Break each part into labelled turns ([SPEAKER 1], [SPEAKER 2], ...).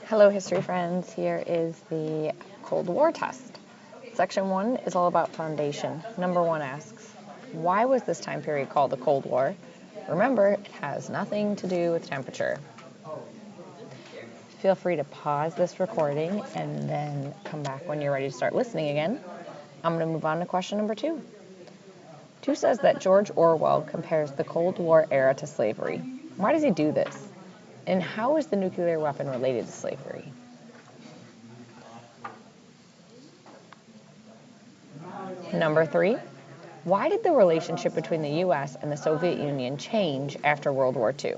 [SPEAKER 1] Hello, history friends. Here is the Cold War test. Section 1 is all about foundation. Number 1 asks, why was this time period called the Cold War? Remember, it has nothing to do with temperature. Feel free to pause this recording and then come back when you're ready to start listening again. I'm going to move on to question number 2. 2 says that George Orwell compares the Cold War era to slavery. Why does he do this? And how is the nuclear weapon related to slavery? Number 3, why did the relationship between the U.S. and the Soviet Union change after World War II?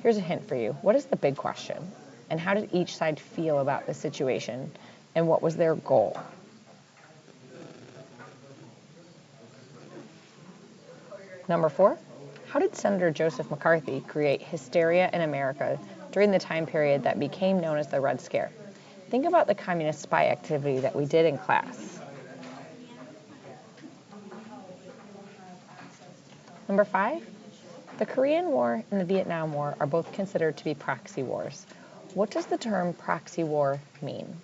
[SPEAKER 1] Here's a hint for you. What is the big question? And how did each side feel about the situation? And what was their goal? Number 4, how did Senator Joseph McCarthy create hysteria in America during the time period that became known as the Red Scare? Think about the communist spy activity that we did in class. Number 5, the Korean War and the Vietnam War are both considered to be proxy wars. What does the term proxy war mean?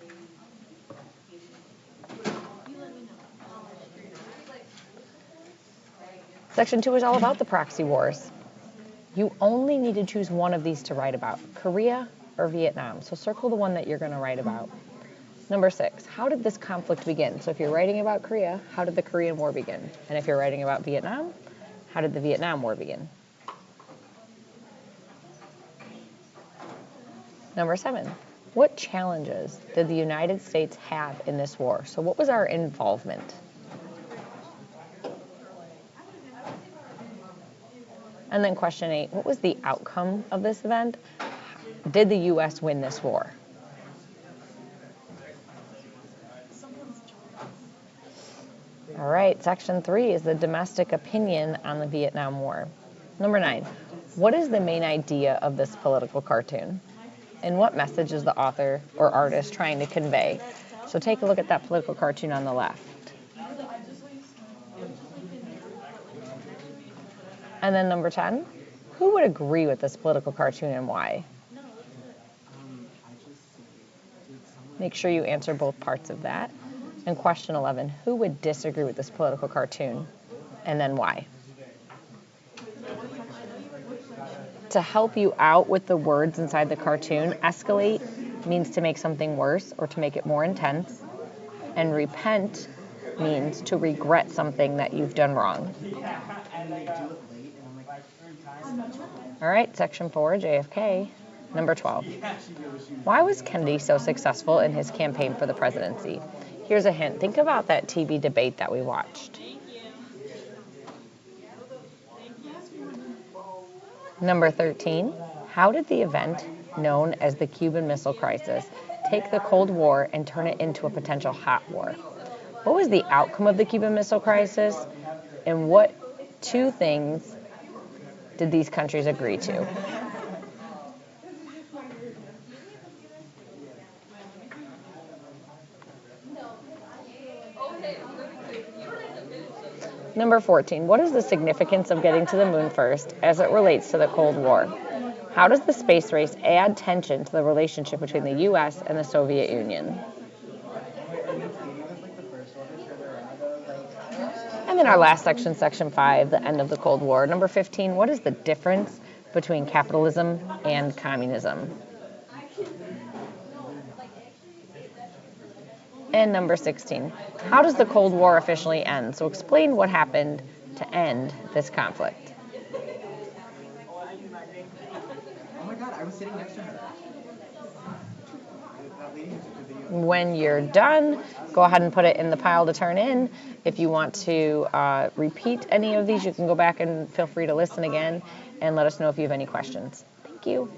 [SPEAKER 1] Section 2 is all about the proxy wars. You only need to choose one of these to write about, Korea or Vietnam. So circle the one that you're going to write about. Number 6, how did this conflict begin? So if you're writing about Korea, how did the Korean War begin? And if you're writing about Vietnam, how did the Vietnam War begin? Number 7, what challenges did the United States have in this war? So what was our involvement? And then question 8, what was the outcome of this event? Did the U.S. win this war? All right, section 3 is the domestic opinion on the Vietnam War. Number 9, what is the main idea of this political cartoon? And what message is the author or artist trying to convey? So take a look at that political cartoon on the left. And then number 10, who would agree with this political cartoon and why? Make sure you answer both parts of that. And question 11, who would disagree with this political cartoon and then why? To help you out with the words inside the cartoon, escalate means to make something worse or to make it more intense. And repent means to regret something that you've done wrong. All right, section 4, JFK. Number 12. Why was Kennedy so successful in his campaign for the presidency? Here's a hint. Think about that TV debate that we watched. Number 13. How did the event known as the Cuban Missile Crisis take the Cold War and turn it into a potential hot war? What was the outcome of the Cuban Missile Crisis? And what 2 things did these countries agree to? Number 14, what is the significance of getting to the moon first as it relates to the Cold War? How does the space race add tension to the relationship between the U.S. and the Soviet Union? And then our last section, section 5, the end of the Cold War. Number 15, what is the difference between capitalism and communism? And number 16, how does the Cold War officially end? So explain what happened to end this conflict.
[SPEAKER 2] Oh my God, I was sitting next to her.
[SPEAKER 1] When you're done, go ahead and put it in the pile to turn in. If you want to repeat any of these, you can go back and feel free to listen again and let us know if you have any questions. Thank you.